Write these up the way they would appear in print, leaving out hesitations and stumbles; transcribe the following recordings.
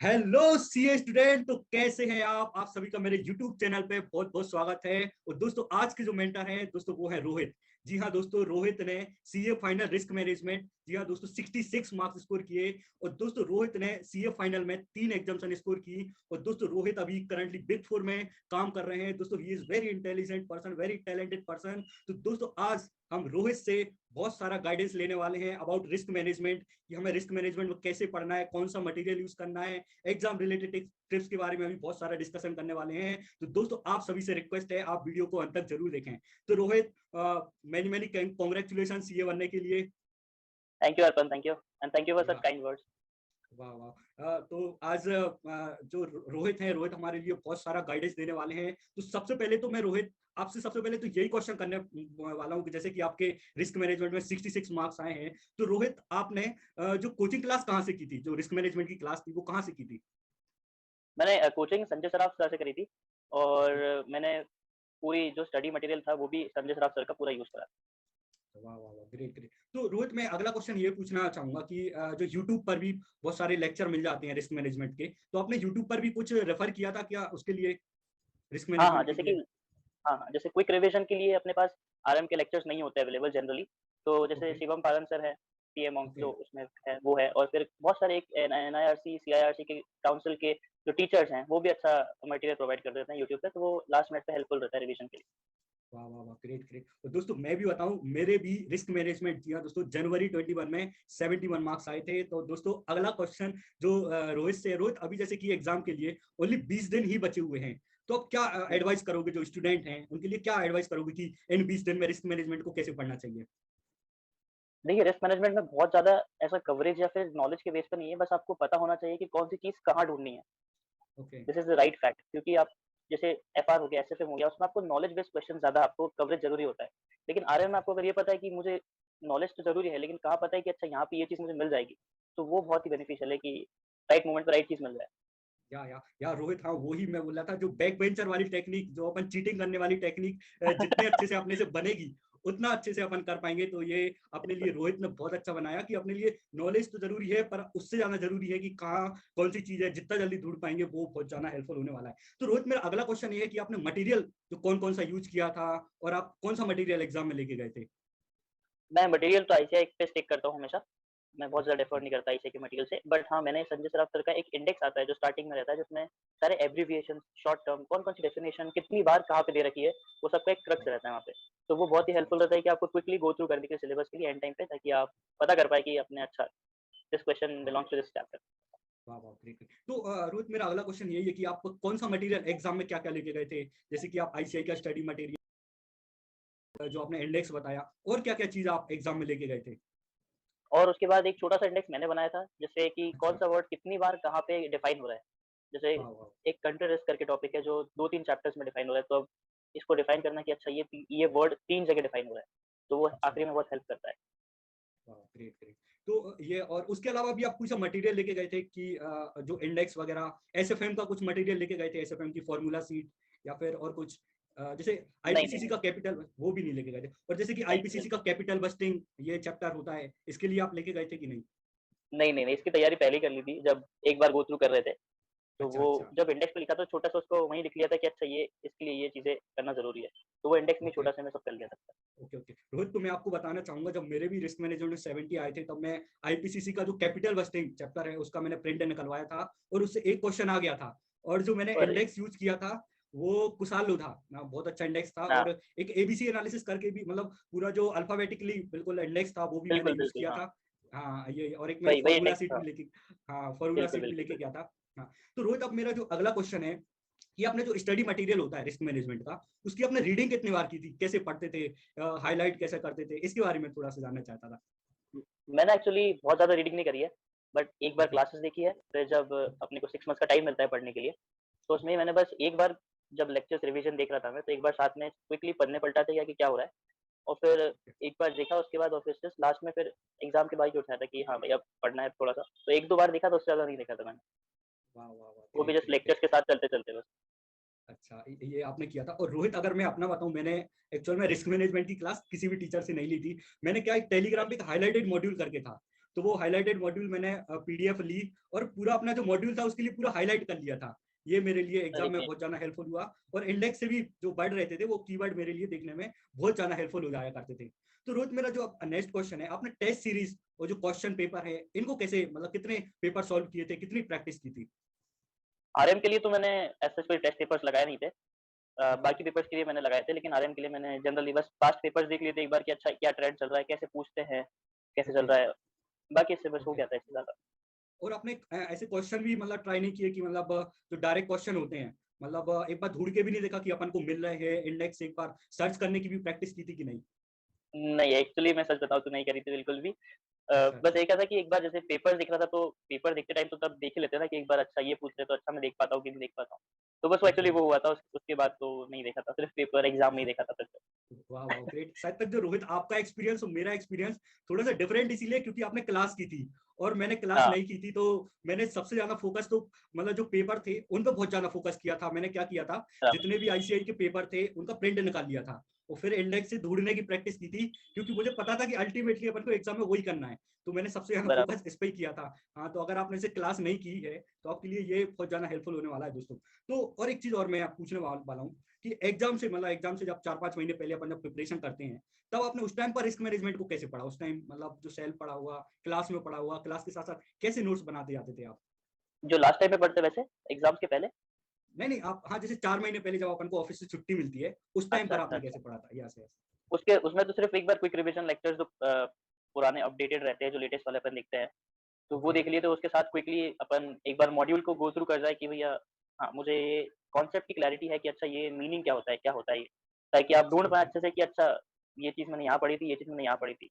Hello CA student, तो कैसे हैं आप सभी का मेरे यूट्यूब चैनल पे बहुत बहुत स्वागत है। और दोस्तों, आज के जो मेंटर हैं दोस्तों वो है रोहित। जी हाँ दोस्तों, रोहित ने सीए फाइनल रिस्क मैनेजमेंट, जी हाँ दोस्तों, 66 मार्क्स स्कोर किए। और दोस्तों रोहित ने सीए फाइनल में 3 एग्जाम्सन स्कोर की। और दोस्तों रोहित अभी करंटली बिग फोर में काम कर रहे हैं। दोस्तों he is very intelligent person, very talented person. तो दोस्तों आज हम रोहित से बहुत सारा गाइडेंस लेने वाले हैं अबाउट रिस्क मैनेजमेंट, कि हमें रिस्क मैनेजमेंट में कैसे पढ़ना है, कौन सा मटेरियल यूज करना है, एग्जाम रिलेटेड टिप्स के बारे में भी बहुत सारा डिस्कशन करने वाले हैं। तो दोस्तों आप सभी से रिक्वेस्ट है, आप वीडियो को अंत तक जरूर देखें। तो Rohit, many many congratulation CA बनने के लिए। Thank you Arpan, thank you and thank you for such kind words. वाह वाह। तो आज जो रोहित है, रोहित हमारे लिए बहुत सारा गाइडेंस देने वाले हैं। तो सबसे पहले तो मैं रोहित आपसे सबसे पहले तो यही क्वेश्चन करने वाला हूँ कि जैसे कि आपके रिस्क मैनेजमेंट में 66 मार्क्स आए हैं, तो रोहित आपने जो कोचिंग क्लास कहाँ से की थी, जो रिस्क मैनेजमेंट की क्लास थी वो कहाँ से की थी? मैंने कोचिंग संजय सराफ सर से करी थी और मैंने पूरी जो स्टडी मटेरियल था वो भी संजय सराफ सर का पूरा यूज करा। वाह वाह वाह, ग्रेट ग्रेट। तो रोहित, मैं अगला क्वेश्चन ये पूछना चाहूंगा कि जो यूट्यूब पर भी बहुत सारे लेक्चर मिल जाते हैं रिस्क मैनेजमेंट के, तो आपने यूट्यूब पर भी कुछ रेफर किया था क्या उसके लिए, रिस्क हाँ हाँ, मैनेजमेंट के जैसे कि लिए? जैसे क्विक रिवीजन के लिए अपने पास आरएम के लेक्चर्स नहीं होते अवेलेबल जनरली। तो जैसे ओके शिवम पालन सर है, पीए मॉन्क ओके। जो उसमें है वो है, और फिर बहुत सारे एक एनआईआरसी सीआईआरसी के काउंसिल के जो टीचर्स हैं वो भी अच्छा मटेरियल प्रोवाइड कर देते हैं यूट्यूब पे, तो वो लास्ट मिनट पे हेल्पफुल रहता है रिवीजन के लिए। वाह वाह वाह, ग्रेट ग्रेट। तो दोस्तों मैं भी बताऊं, मेरे भी रिस्क मैनेजमेंट किया दोस्तों जनवरी 21 में 71 मार्क्स आए थे। तो दोस्तों अगला क्वेश्चन जो रोहित से, रोहित अभी जैसे कि एग्जाम के लिए ओनली 20 दिन ही बचे हुए हैं, तो आप क्या एडवाइस करोगे जो स्टूडेंट हैं उनके लिए, क्या एडवाइस करोगे कि इन 20 दिन में रिस्क मैनेजमेंट को कैसे पढ़ना चाहिए? देखिए, रिस्क मैनेजमेंट में बहुत ज़्यादा ऐसा कवरेज या फिर नॉलेज के बेस पे नहीं है, बस आपको पता होना चाहिए कि कौन-सी चीज़ कहाँ ढूँढनी है। Okay. This is the right fact, क्योंकि आप जैसे एफआर हो गया, एसएफएम हो गया, उसमें आपको नॉलेज बेस्ड क्वेश्चन ज़्यादा आपको कवरेज ज़रूरी होता है। लेकिन आरएम में आपको अगर ये पता है कि मुझे नॉलेज तो ज़रूरी है, लेकिन कहाँ पता है कि अच्छा यहाँ पे ये चीज़ मुझे मिल जाएगी, तो वो बहुत ही बेनिफिशियल है कि राइट मोमेंट पे राइट चीज़ मिल जाए। या रोहित, हाँ वही मैं बोल रहा था, जो बैक बेंचर वाली टेक्निक, जो अपन चीटिंग करने वाली टेक्निक, जितने अच्छे से अपने से बनेगी उतना अच्छे से अपन कर पाएंगे। तो ये अपने लिए रोहित ने बहुत अच्छा बनाया कि अपने लिए नॉलेज तो जरूरी है, पर उससे ज्यादा जरूरी है कि कहाँ कौन सी चीज है, जितना जल्दी ढूंढ पाएंगे वो बहुत ज्यादा हेल्पफुल होने वाला है। तो रोहित, मेरा अगला क्वेश्चन ये है कि आपने मटेरियल जो कौन कौन सा यूज किया था, और आप कौन सा मटेरियल एग्जाम में लेके गए थे? मैं मटेरियल तो आईसीआई पे स्टिक करता हूँ हमेशा। मैं बहुत ज़्यादा अच्छा डिफर नहीं करता आईसीआई के मटेरियल से। बट हाँ, मैंने संजय सराफ सर का एक इंडेक्स आता है जो स्टार्टिंग में रहता है, जिसमें सारे एब्रिविएशन, शॉर्ट टर्म, कौन-कौन सी डेफिनेशन कितनी बार कहाँ पे दे रखी है, वो सबका एक क्रक्स रहता है वहाँ पे। तो वो बहुत ही अच्छा हेल्पफुल अच्छा। रहता है कि आपको क्विकली गो थ्रू करने के सिलेबस के लिए एंड टाइम पे, ताकि आप पता कर पाएँ कि आपने अच्छा this question belongs to this chapter. वाह वाह, ग्रेट ग्रेट। तो रोहित, मेरा अगला क्वेश्चन यही है कि आप कौन सा मटेरियल एग्जाम में क्या क्या लेके गए थे, जैसे कि आप आईसीआई का स्टडी मटेरियल, जो आपने इंडेक्स बताया, और क्या क्या चीज आप एग्जाम में लेके गए थे? और उसके बाद एक छोटा-सा इंडेक्स मैंने बनाया था, जिससे कि अच्छा। कौन-सा वर्ड कितनी बार कहाँ पे डिफाइन हो रहा है। जैसे वाह वाह। एक कंट्री रिस्क करके टॉपिक है जो 2-3 चैप्टर्स में डिफाइन हो रहा है, तो अब इसको डिफाइन करना कि अच्छा ये वर्ड 3 जगह डिफाइन हो रहा है, तो वो अच्छा। आखिरी में बहुत हेल्प करता है। वाह, ग्रेट ग्रेट। तो ये, और उसके अलावा भी आप कुछ मटेरियल लेके गए थे कि जो इंडेक्स वगैरह, एसएफएम का कुछ मटेरियल लेके गए थे, एसएफएम की फॉर्मूला सीट, या फिर और कुछ जैसे नहीं, नहीं, आईपीसीसी नहीं। का कैपिटल, वो भी नहीं लेके गए थे? और जैसे कि नहीं, आईपीसीसी का बिल्कुल। कैपिटल बस्टिंग ये चैप्टर होता है, इसके लिए आप लेके गए थे कि नहीं? नहीं, नहीं, नहीं, इसकी तैयारी पहले ही कर ली थी, जब एक बार गो थ्रू कर रहे थे। तो अच्छा वो अच्छा। जब इंडेक्स पे लिखा था छोटा-सा, उसको वहीं लिख लिया था कि अच्छा ये इसके लिए ये चीज़ें करना ज़रूरी है। तो वो इंडेक्स में ओके छोटा-सा मैं सब कर लिया था। Okay okay. रोहित, तो मैं आपको बताना चाहूंगा, जब मेरे भी रिस्क मैनेजमेंट में 70 आए थे, तब मैं आईपीसीसी का जो कैपिटल बस्टिंग चैप्टर है उसका मैंने प्रिंट निकलवाया था, और उससे एक क्वेश्चन आ गया था। और जो मैंने अरे! इंडेक्स यूज किया था वो कुसालो था ना, बहुत अच्छा इंडेक्स था। हाँ, और एक एबीसी एनालिसिस करके भी, मतलब पूरा जो अल्फाबेटिकली बिल्कुल इंडेक्स था, वो भी मैंने बिल्कुल, यूज बिल्कुल, किया हाँ। था। हाँ ये, और एक मैं वही फॉर्मूला इंडेक्स सीट था। भी लेके, हाँ फॉर्मूला बिल्कुल, सीट भी बिल्कुल, लेके बिल्कुल। गया था। हाँ। तो रोहित, अब मेरा जो अगला क्वेश्चन है कि आपने जो स्टडी मटेरियल होता है रिस्क मैनेजमेंट का, उसकी आपने रीडिंग कितनी बार की थी, कैसे पढ़ते थे, हाईलाइट कैसे करते थे, इसके बारे में थोड़ा सा जानना चाहता था। मैंने एक्चुअली बहुत ज़्यादा रीडिंग नहीं करी है, बट एक बार ओके क्लासेस देखी है, फिर जब अपने को 6 मंथ्स का टाइम मिलता है पढ़ने के लिए, तो उसमें मैंने बस एक बार जब लेक्चर्स रिवीजन देख रहा था मैं, तो एक बार साथ में क्विकली पढ़ने पलटा था कि क्या हो रहा है, और फिर ओके। एक बार देखा उसके बाद, और फिर जस्ट लास्ट में फिर एग्ज़ाम के बाद ही उठाया था कि हाँ भाई अब पढ़ना है थोड़ा-सा। तो 1-2 बार देखा था, उससे ज़्यादा नहीं देखा था मैंने। वाह वाह वाह, वो भी great just great great. Lectures के साथ चलते-चलते बस। अच्छा, ये आपने किया था। और रोहित, अगर मैं अपना बताऊं, मैंने एक्चुअल में रिस्क मैनेजमेंट की क्लास किसी भी टीचर से नहीं ली थी। मैंने क्या, एक टेलीग्राम पे एक हाईलाइटेड मॉड्यूल करके था, तो वो हाईलाइटेड मॉड्यूल मैंने पीडीएफ ली और पूरा अपना जो मॉड्यूल था उसके लिए पूरा हाईलाइट कर लिया था। ये मेरे लिए एग्जाम में बहुत ज्यादा हेल्पफुल हुआ और इंडेक्स से भी जो बढ़ रहे थे वो कीवर्ड मेरे लिए देखने में बहुत ज्यादा हेल्पफुल हो जाया करते थे। तो रोहित मेरा जो नेक्स्ट क्वेश्चन है, आपने टेस्ट सीरीज और जो क्वेश्चन पेपर है इनको कैसे, मतलब कितने पेपर सॉल्व किए थे, कितनी प्रैक्टिस की थी? आरएम के लिए तो मैंने ऐसे कोई टेस्ट पेपर्स लगाए नहीं थे। बाकी पेपर्स के लिए मैंने लगाए थे, लेकिन आरएम के लिए मैंने जनरली बस पास्ट पेपर्स देख लिए थे एक बार कि अच्छा क्या ट्रेंड चल रहा है, कैसे पूछते हैं, कैसे चल ओके रहा है। बाकी इससे बस हो ओके। गया था इससे ज़्यादा। और आपने ऐसे क्वेश्चन भी मतलब ट्राई नहीं किए कि मतलब जो डायरेक्ट क्वेश्चन होते हैं, मतलब एक बार ढूंढ के भी नहीं देखा कि अपन को मिल रहे हैं इंडेक्स, एक बार सर्च करने की भी प्रैक्टिस की थी कि नहीं? नहीं, एक्चुअली मैं सच बताऊँ तो नहीं करी थी बिल्कुल भी। अच्छा बस अच्छा। एक क्या था कि एक बार जैसे पेपर दिख रहा था, तो पेपर देखते टाइम तो तब देख ही लेते हैं ना कि एक बार अच्छा ये पूछ रहे तो अच्छा मैं देख पाता हूँ कि नहीं देख पाता हूँ। तो बस वो अच्छा एक्चुअली अच्छा। वो हुआ था, उसके बाद तो नहीं देखा था, सिर्फ़ पेपर एग्ज़ाम में ही देखा था फिर से। वाह वाह ग्रेट। शायद तक जो रोहित आपका एक्सपीरियंस और मेरा एक्सपीरियंस थोड़ा सा डिफरेंट इसीलिए क्योंकि आपने क्लास की थी और मैंने क्लास हाँ, नहीं की थी, तो मैंने सबसे ज्यादा फोकस तो मतलब जो पेपर थे उन पर बहुत ज्यादा फोकस किया था। मैंने क्या किया था, अच्छा, जितने भी आईसीआई के पेपर थे उनका प्रिंट निकाल लिया था और फिर इंडेक्स से ढूंढने की प्रैक्टिस की थी, क्योंकि मुझे पता था कि अल्टीमेटली अपन को एग्जाम में वही करना है। तो मैंने सबसे ज्यादा बराबर। फोकस इस पे ही किया था। हाँ, तो अगर आपने इसे क्लास नहीं की है तो आपके लिए ये बहुत ज्यादा हेल्पफुल होने वाला है दोस्तों। तो और एक चीज और मैं आप पूछने वाला हूँ कि एग्जाम से मतलब एग्जाम से जब 4-5 महीने पहले अपन जब प्रिपरेशन करते हैं, तब आपने उस टाइम पर रिस्क मैनेजमेंट को कैसे पढ़ा? उस टाइम मतलब जो सेल पढ़ा हुआ, क्लास में पढ़ा हुआ, क्लास के साथ साथ कैसे नोट्स बनाते जाते थे आप? जो लास्ट टाइम में पढ़ते वैसे एग्ज़ाम्स के पहले? नहीं नहीं, आप हाँ, जैसे 4 महीने पहले जब अपन को ऑफिस से छुट्टी मिलती है उस टाइम अच्छा, पर अच्छा, आपने अच्छा। कैसे पढ़ा था? Yes yes. उसके उसमें तो सिर्फ़ एक बार क्विक रिविज़न लेक्चर्स जो पुराने अपडेटेड रहते हैं, जो लेटेस्ट वाले अपन देखते हैं, तो वो ओके देख लिए। तो उसके साथ क्विकली अपन एक बार मॉड्यूल को गो थ्रू कर जाए कि भैया हाँ, मुझे ये कॉन्सेप्ट की क्लैरिटी है कि अच्छा ये मीनिंग क्या होता है, क्या होता है ये? ताकि आप ढूँढ पाएँ ओके अच्छे से कि अच्छा ये चीज़ मैंने यहाँ पढ़ी थी, ये चीज़ मैंने यहाँ पढ़ी थी।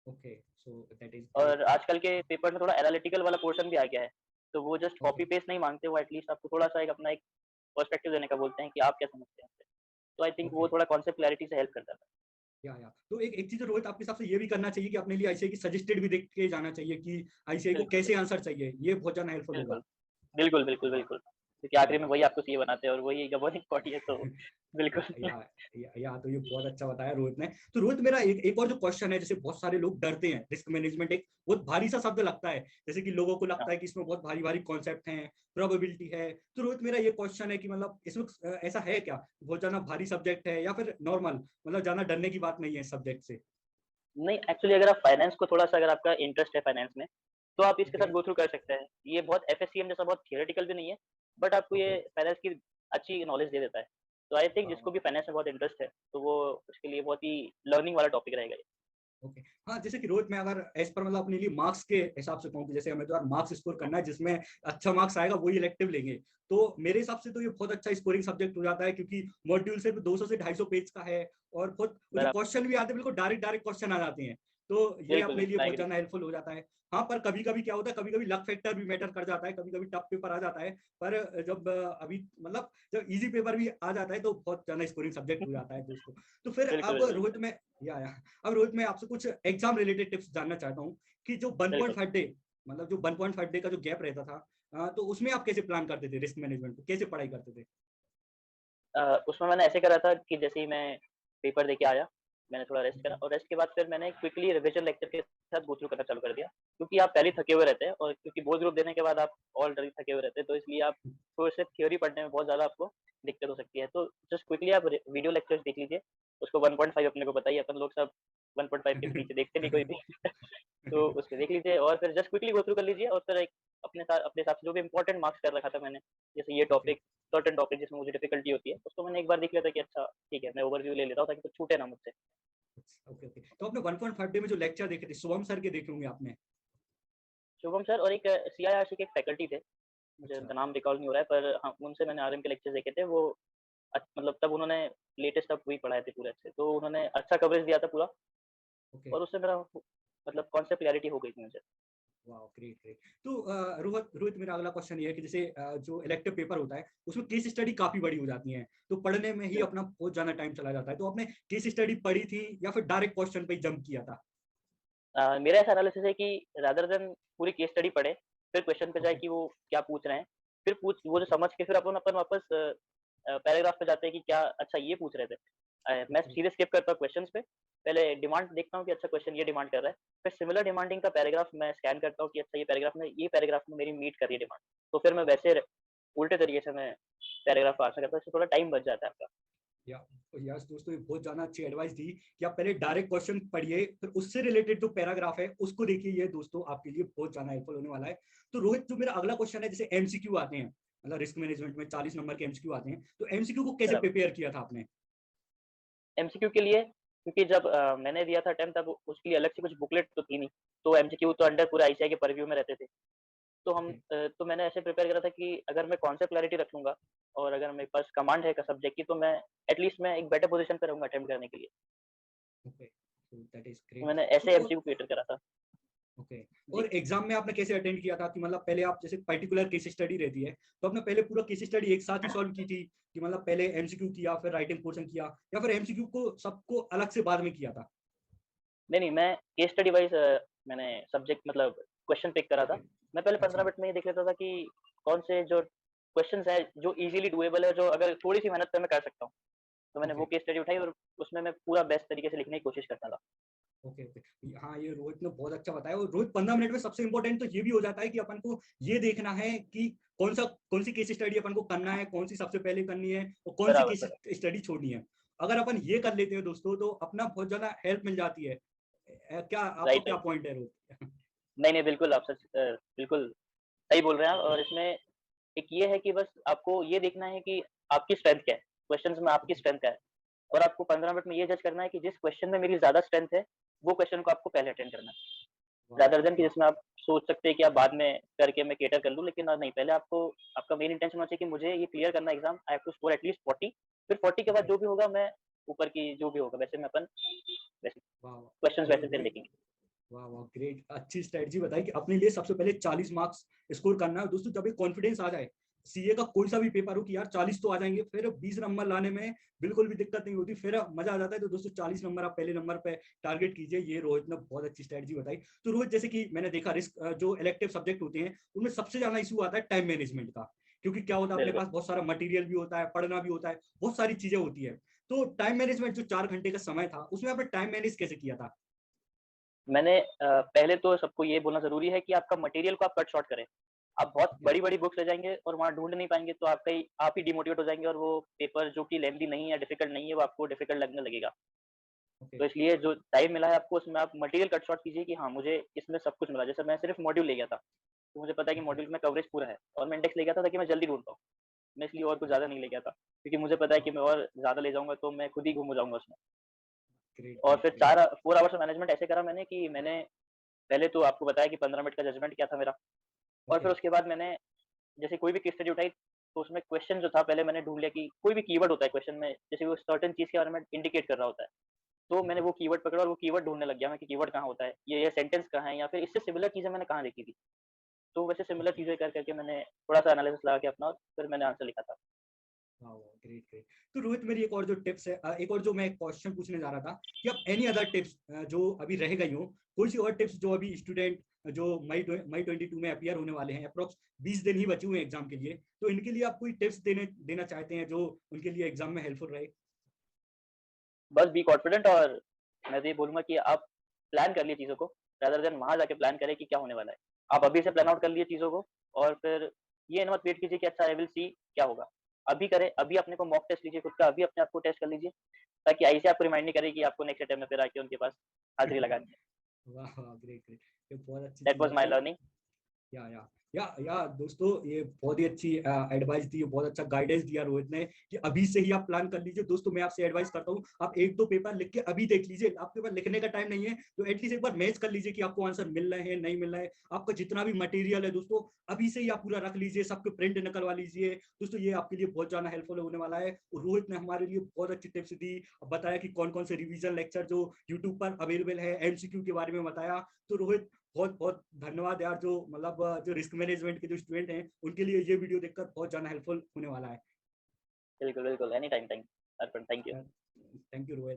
ओके, सो दैट इज और ग्रेट। आजकल के पेपर में थोड़ा एनालिटिकल वाला पोर्शन भी आ गया है। तो वो जस्ट ओके। कॉपी पेस्ट नहीं माँगते, वो एटलीस्ट आपको थोड़ा-सा एक अपना एक पर्सपेक्टिव देने का बोलते हैं कि आप क्या समझते हैं इससे। तो आई थिंक ओके। वो थोड़ा कॉन्सेप्ट क्लैरिटी से हेल्प करता है। या तो एक चीज रोहित आपके हिसाब से ये भी करना चाहिए कि अपने लिए आईसीआई की सजेस्टेड भी देख के जाना चाहिए कि आईसीआई को बिल्कुल, कैसे आंसर चाहिए, ये बहुत ज्यादा हेल्पफुल बिल्कुल। होगा। बिल्कुल, बिल्कुल, वाह बिल्कुल। क्योंकि आखिरी में वाह। वही आपको सीए बनाते हैं और वही गवर्निंग बॉडी है, तो या, बिल्कुल। या, या तो ये बहुत अच्छा बताया रोहित ने। तो रोहित मेरा एक और जो क्वेश्चन है, जैसे बहुत सारे लोग डरते हैं, रिस्क मैनेजमेंट एक बहुत भारी सा शब्द लगता है, जैसे कि लोगों को हाँ, लगता है कि इसमें बहुत भारी भारी कॉन्सेप्ट हैं, प्रोबेबिलिटी है। तो रोहित मेरा ये क्वेश्चन है कि मतलब इसमें ऐसा है क्या, बहुत ज्यादा भारी सब्जेक्ट है या फिर नॉर्मल, मतलब ज्यादा डरने की बात नहीं है सब्जेक्ट से? नहीं एक्चुअली अगर आप फाइनेंस को थोड़ा-सा अगर आपका इंटरेस्ट है फाइनेंस में, तो आप इसके ओके साथ गो थ्रू कर सकते हैं। ये बहुत एफएससीएम जैसा बहुत थियोरेटिकल भी नहीं है, बट आपको ये ओके। फाइनेंस की अच्छी नॉलेज दे देता है। तो आई थिंक वाह जिसको वाह। भी फाइनेंस में बहुत इंटरेस्ट है, तो वो उसके लिए बहुत ही लर्निंग वाला टॉपिक रहेगा ये। ओके। हाँ, जैसे कि रोहित मैं अगर एज पर मतलब अपने लिए मार्क्स के हिसाब से कहूँ कि जैसे हमें तो यार मार्क्स स्कोर हुँ, करना है, जिसमें अच्छा मार्क्स आएगा वही इलेक्टिव लेंगे। तो मेरे हिसाब से तो ये बहुत अच्छा स्कोरिंग सब्जेक्ट हो जाता है, क्योंकि मॉड्यूल सिर्फ 200 से 250 पेज का है और बहुत वो जो बराबर। क्वेश्चन भी आते हैं बिल्कुल डायरेक्ट डायरेक्ट क्वेश्चन आ जाते हैं। तो ये बिल्कुल, अपने लिए बिल्कुल, आई बहुत एग्री। ज्यादा हेल्पफुल हो जाता है। हाँ, पर कभी कभी क्या होता है, कभी कभी लक फैक्टर भी मैटर कर जाता है, कभी कभी टफ पेपर आ जाता है। पर जब अभी मतलब जब इजी पेपर भी आ जाता है तो बहुत ज्यादा स्कोरिंग सब्जेक्ट हो जाता है दोस्तों। तो फिर बिल्कुल, अब बिल्कुल, रोहित में या अब रोहित मैं आपसे कुछ एग्जाम रिलेटेड टिप्स जानना चाहता हूँ कि जो बिल्कुल। 1.5 डे, मतलब जो 1.5 डे का जो गैप रहता था, तो उसमें आप कैसे प्लान करते थे रिस्क मैनेजमेंट को, कैसे पढ़ाई करते थे? उसमें मैंने ऐसे करा था कि जैसे ही मैं पेपर देके आया, मैंने थोड़ा रेस्ट करा ओके और रेस्ट के बाद फिर मैंने क्विकली रिविजन लेक्चर के साथ गो थ्रू करना चालू कर दिया। क्योंकि आप पहले ही थके हुए रहते हैं और क्योंकि बोर्ड ग्रुप देने के बाद आप ऑलरेडी थके हुए रहते हैं, तो इसलिए आप थोड़े-से थ्योरी पढ़ने में बहुत ज़्यादा आपको दिक्कत हो सकती है। तो जस्ट क्विकली आप रि वीडियो लेक्चर्स देख लीजिए, उसको 1.5 अपने को पता ही है, अपन लोग सब 1.5 के नीचे देखते नहीं कोई भी। तो उसको देख लीजिए और फिर जस्ट क्विकली गो थ्रू कर लीजिए और फिर एक अपने हिसाब से जो भी इम्पोर्टेंट मार्क्स कर रखा था मैंने, जैसे ये ओके टॉपिक सर्टेन टॉपिक जिसमें मुझे डिफिकल्टी होती है, उसको मैंने एक बार देख लिया था कि अच्छा ठीक है, मैं ओवरव्यू ले लेता हूँ ताकि कुछ छूटे ना मुझसे। Okay okay. तो आपने 1.5 डे में जो लेक्चर देखे थे, शुभम सर के देखे होंगे आपने? शुभम सर और एक सीआईआरसी के एक फैकल्टी थे, मुझे अच्छा। उनका नाम रिकॉल नहीं हो रहा है, पर हाँ, उनसे मैंने आरएम के लेक्चर्स देखे थे। वो मतलब तब उन्होंने लेटेस्ट तब वही पढ़ाए थे पूरे अच्छे, तो उन्होंने अच्छा कवरेज दिया था पूरा ओके। और उससे मेरा मतलब कॉन्सेप्ट क्लैरिटी हो गई थी मुझे। वाह ग्रेट ग्रेट। तो रोहित रोहित मेरा अगला क्वेश्चन ये है कि जैसे जो इलेक्टिव पेपर होता है उसमें केस स्टडी काफी बड़ी हो जाती है, तो पढ़ने में ही बिल्कुल। अपना बहुत ज्यादा टाइम चला जाता है। तो आपने केस स्टडी पढ़ी थी या फिर डायरेक्ट क्वेश्चन पे जंप किया था? मेरा ऐसा एनालिसिस है कि रादर देन पूरी केस स्टडी पढ़े, फिर क्वेश्चन पे जाए ओके कि वो क्या पूछ रहे हैं, फिर पूछ वो जो ओके समझ के फिर अपन अपन वापस पैराग्राफ पे जाते हैं कि क्या अच्छा ये पूछ रहे थे। मैं ओके सीधे स्किप करता हूँ क्वेश्चंस पे पहले डिमांड देखता हूँ कि अच्छा क्वेश्चन ये डिमांड कर रहा है, फिर सिमिलर डिमांडिंग का पैराग्राफ मैं स्कैन करता हूँ कि अच्छा ये पैराग्राफ में मेरी मीट कर रही है डिमांड, तो फिर मैं वैसे उल्टे तरीके से मैं पैराग्राफ आंसर करता हूँ, इससे थोड़ा टाइम बच जाता है आपका। या यस दोस्तों, ये बहुत ज्यादा अच्छी एडवाइस दी कि आप पहले डायरेक्ट क्वेश्चन पढ़िए, फिर उससे रिलेटेड जो पैराग्राफ है उसको देखिए। ये दोस्तों आपके लिए बहुत ज्यादा हेल्पफुल होने वाला है। तो रोहित, जो मेरा अगला क्वेश्चन है, जैसे एमसीक्यू आते हैं, मतलब रिस्क मैनेजमेंट में 40 नंबर के एमसीक्यू आते हैं, तो एमसीक्यू को कैसे बराबर। प्रिपेयर किया था आपने? एमसीक्यू के लिए, क्योंकि जब मैंने दिया था अटेम्प्ट तब उसके लिए अलग से कुछ बुकलेट तो थी नहीं, तो एमसीक्यू तो अंडर पूरा आईसीएआई के परव्यू में रहते थे। तो मैंने ऐसे प्रिपेयर करा था कि अगर मैं कॉन्सेप्ट क्लैरिटी रख लूँगा और अगर मेरे पास कमांड है सब्जेक्ट की, तो मैं एटलीस्ट मैं एक बेटर पोज़ीशन पे रहूँगा अटेम्प्ट करने के लिए। ओके, सो दैट इज तो ग्रेट। मैंने तो ऐसे और एमसीक्यू क्रिएट करा था। ओके, जी। और एग्जाम में आपने कैसे अटेंड किया था? कि मतलब पहले आप, जैसे पर्टिकुलर केस स्टडी रहती है, तो आपने पहले पूरा केस स्टडी एक साथ ही सॉल्व की थी, कि मतलब पहले एमसीक्यू किया फिर राइटिंग पोर्शन किया, या फिर एमसीक्यू को सबको अलग से बाद में किया था? नहीं, मैं केस स्टडी वाइज़ मैंने सब्जेक्ट मतलब क्वेश्चन पिक करा था। ओके, मैं पहले 15 अच्छा, मिनट में ये देख लेता था कि कौन से जो क्वेश्चन्स हैं जो ईज़िली डूएबल है, जो अगर थोड़ी-सी मेहनत से मैं कर सकता हूँ। तो मैंने ओके, वो केस स्टडी उठाई और उसमें मैं पूरा बेस्ट तरीके से लिखने की कोशिश करता था। Okay, okay. हाँ, ये रोहित ने बहुत अच्छा बताया। और रोहित, 15 मिनट में सबसे इंपॉर्टेंट तो ये भी हो जाता है कि अपन को ये देखना है कि कौन सी केस स्टडी अपन को करना है, कौन सी सबसे पहले करनी है, और कौन सी बराबर, केस बराबर। स्टडी छोड़नी है। अगर अपन ये कर लेते हैं दोस्तों, तो अपना बहुत ज्यादा हेल्प मिल जाती है। क्या आपका राइट, क्या राइट। पॉइंट है रोहित? नहीं, नहीं, बिल्कुल आप बिल्कुल सही बोल रहे हैं आप। और इसमें एक ये है कि बस आपको ये देखना है कि आपकी स्ट्रेंथ क्या है, क्वेश्चंस में आपकी स्ट्रेंथ क्या है। और आपको 15 मिनट में ये जज करना है कि जिस क्वेश्चन में मेरी ज़्यादा स्ट्रेंथ है, वो क्वेश्चन को आपको पहले अटेंड करना है। वाह, रादर देन कि वाह, जिसमें आप सोच सकते हैं कि आप बाद में करके मैं कैटर कर लूँ, लेकिन नहीं, पहले आपको आपका मेन इंटेंशन होना चाहिए कि मुझे ये क्लियर करना है exam, I have to score at least 40। फिर 40 के बाद ओके, जो भी होगा मैं ऊपर की जो भी होगा वैसे में अपन वैसे वाह, क्वेश्चंस वाह, वैसे फिर ग्रेट। देखेंगे। वाह, वाह, ग्रेट, अच्छी स्ट्रेटजी बताई कि अपने लिए सबसे पहले 40 मार्क्स स्कोर करना है। दोस्तों, जब एक कॉन्फिडेंस आ जाए, सीए का कोई सा भी पेपर हो कि यार 40 तो आ जाएंगे, फिर 20 नंबर लाने में बिल्कुल भी दिक्कत नहीं होती, फिर मजा आ जाता है। तो दोस्तों, 40 नंबर आप पहले नंबर पे टारगेट कीजिए। ये रोहित ने बहुत अच्छी स्ट्रेटजी बताई। तो रोहित, जैसे कि मैंने देखा, रिस्क जो इलेक्टिव सब्जेक्ट होते हैं उनमें सबसे ज्यादा इशू आता है टाइम मैनेजमेंट का। क्योंकि क्या होता है, अपने बिल्कुल। पास बहुत सारा मटेरियल भी होता है, पढ़ना भी होता है, बहुत सारी चीजें होती है। तो टाइम मैनेजमेंट, जो 4 घंटे का समय था, उसमें आपने टाइम मैनेज कैसे किया था? मैंने पहले तो सबको ये बोलना ज़रूरी है कि आपका मटेरियल को आप कट शॉर्ट करें। आप बहुत ओके, बड़ी-बड़ी बुक्स ले जाएँगे और वहाँ ढूँढ नहीं पाएँगे, तो आप ही डिमोटिवेट हो जाएँगे और वो पेपर जो कि लेंथी नहीं है, डिफिकल्ट नहीं है, वो आपको डिफिकल्ट लगने लगेगा। ओके, तो इसलिए जो टाइम मिला है आपको, उसमें आप मटेरियल कट शॉर्ट कीजिए कि हाँ, मुझे इसमें सब कुछ मिला। जैसे मैं सिर्फ़ मॉड्यूल ले गया था, तो मुझे पता है कि ओके, मॉड्यूल में कवरेज पूरा है और मैं इंडेक्स ले गया था ताकि मैं जल्दी ढूँढ पाऊँ। मैं इसलिए और कुछ ज़्यादा नहीं ले गया था, क्योंकि मुझे पता है कि मैं और ज़्यादा ले जाऊँगा तो मैं खुद ही गुम हो जाऊँगा उसमें। ग्रेट, और ग्रेट, फिर ग्रेट। 4 आवर्स मैनेजमेंट ऐसे करा मैंने कि मैंने पहले तो आपको बताया कि 15 मिनट का जजमेंट क्या था मेरा। और ओके, फिर उसके बाद मैंने जैसे कोई भी केस स्टडी उठाई, तो उसमें क्वेश्चन जो था पहले मैंने ढूँढ लिया कि कोई भी कीवर्ड होता है क्वेश्चन में, जैसे वो सर्टेन चीज़ के बारे में इंडिकेट कर रहा होता है। तो मैंने ओके, वो कीवर्ड पकड़ा और वो कीवर्ड ढूँढने लग गया मैं कि कीवर्ड कहाँ होता है, ये सेंटेंस कहाँ है या फिर इससे सिमिलर चीज़ें मैंने कहाँ देखी थी। तो वैसे सिमिलर ओके। चीज़ें कर के मैंने थोड़ा-सा एनालिसिस लगा के अपना और फिर मैंने आंसर लिखा था। वाह, वाह, ग्रेट, ग्रेट। तो रोहित, मेरी एक और जो टिप्स है, एक और जो मैं क्वेश्चन पूछने जा रहा था, कि आप एनी अदर टिप्स जो अभी रह गई हो, कोई सी और टिप्स जो अभी स्टूडेंट जो मई 22 में अपियर होने वाले हैं, अप्रोक्स 20 दिन ही बचे हुए हैं एग्जाम के लिए, तो इनके लिए आप कोई टिप्स देना चाहते हैं जो उनके लिए एग्जाम में हेल्पफुल रहे? बस बी कॉन्फिडेंट और मैं तो ये बोलूँगा कि आप प्लान कर लिए चीज़ों को, रादर देन वहाँ जाके प्लान करें कि क्या होने वाला है। आप अभी से प्लान आउट कर लिए चीज़ों को और फिर ये मत वेट कीजिए कि अच्छा आई विल सी क्या होगा। अभी करें, अभी अपने को मॉक टेस्ट लीजिए खुद का, अभी अपने आप को टेस्ट कर लीजिए, ताकि आईसीए आपको रिमाइंड नहीं करे कि आपको नेक्स्ट अटेम्प्ट में फिर आके उनके पास हाज़िरी लगानी है। वाह, वाह, ग्रेट, ग्रेट। ये बहुत अच्छी दैट चीज वाज़ माय बताई। लर्निंग। या दोस्तों, ये बहुत ही अच्छी एडवाइस दी, बहुत अच्छा गाइडेंस दिया रोहित ने, कि अभी से ही आप प्लान कर लीजिए। दोस्तों, मैं आपसे एडवाइस करता हूँ, आप एक दो पेपर लिख के अभी देख लीजिए। आपके पास लिखने का टाइम नहीं है, तो एटलीस्ट एक बार मैच कर लीजिए कि आपको आंसर मिल रहे हैं, नहीं मिल रहा है। आपका जितना भी मटेरियल है दोस्तों, अभी से ही आप पूरा रख लीजिए, सबके प्रिंट निकलवा लीजिए। दोस्तों, ये आपके लिए बहुत ज्यादा हेल्पफुल होने वाला है। और रोहित ने हमारे लिए बहुत अच्छी टिप्स दी, बताया कि कौन कौन से रिवीजन लेक्चर जो यूट्यूब पर अवेलेबल है, एमसीक्यू के बारे में बताया। तो रोहित, बहुत बहुत धन्यवाद यार। जो मतलब जो रिस्क मैनेजमेंट के जो स्टूडेंट हैं, उनके लिए ये वीडियो देखकर बहुत ज्यादा हेल्पफुल होने वाला है। बिल्कुल, बिल्कुल, any time, Arpan, thank you. Thank you Rohit.